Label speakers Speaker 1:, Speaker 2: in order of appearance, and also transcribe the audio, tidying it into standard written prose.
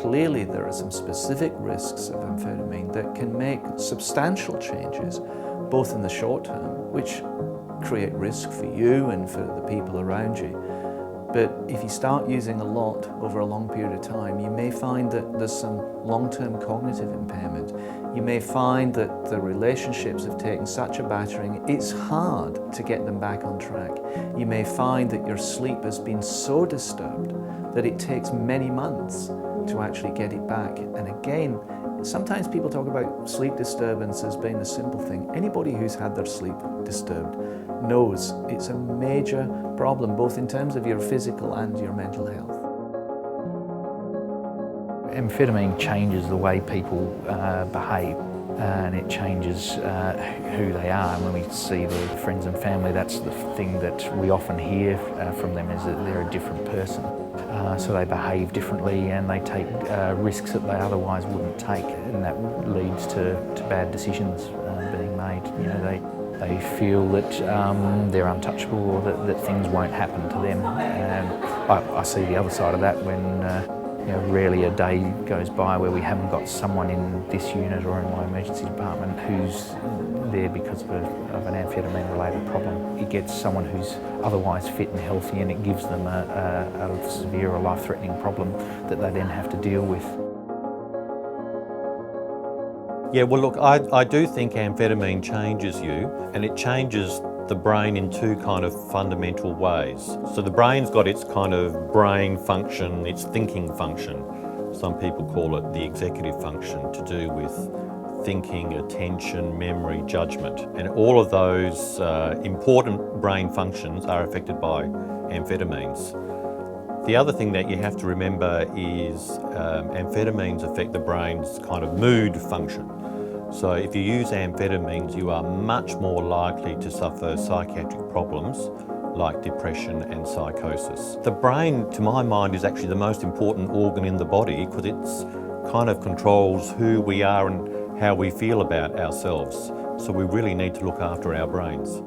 Speaker 1: clearly there are some specific risks of amphetamine that can make substantial changes, both in the short term, which create risk for you and for the people around you. But if you start using a lot over a long period of time, you may find that there's some long-term cognitive impairment. You may find that the relationships have taken such a battering, it's hard to get them back on track. You may find that your sleep has been so disturbed that it takes many months to actually get it back. And again, sometimes people talk about sleep disturbance as being a simple thing. Anybody who's had their sleep disturbed knows it's a major problem, both in terms of your physical and your mental health.
Speaker 2: Amphetamine changes the way people behave, and it changes who they are. And when we see their friends and family, that's the thing that we often hear from them, is that they're a different person. So they behave differently and they take risks that they otherwise wouldn't take, and that leads to bad decisions being made. You know, they feel that they're untouchable, or that things won't happen to them. And I see the other side of that when you know, rarely a day goes by where we haven't got someone in this unit or in my emergency department who's there because of an amphetamine-related problem. It gets someone who's otherwise fit and healthy, and it gives them a severe or life-threatening problem that they then have to deal with.
Speaker 3: Yeah, well look, I do think amphetamine changes you, and it changes the brain in two kind of fundamental ways. So the brain's got its kind of brain function, its thinking function. Some people call it the executive function, to do with thinking, attention, memory, judgment. And all of those important brain functions are affected by amphetamines. The other thing that you have to remember is amphetamines affect the brain's kind of mood function. So if you use amphetamines, you are much more likely to suffer psychiatric problems like depression and psychosis. The brain, to my mind, is actually the most important organ in the body, because it kind of controls who we are and how we feel about ourselves. So we really need to look after our brains.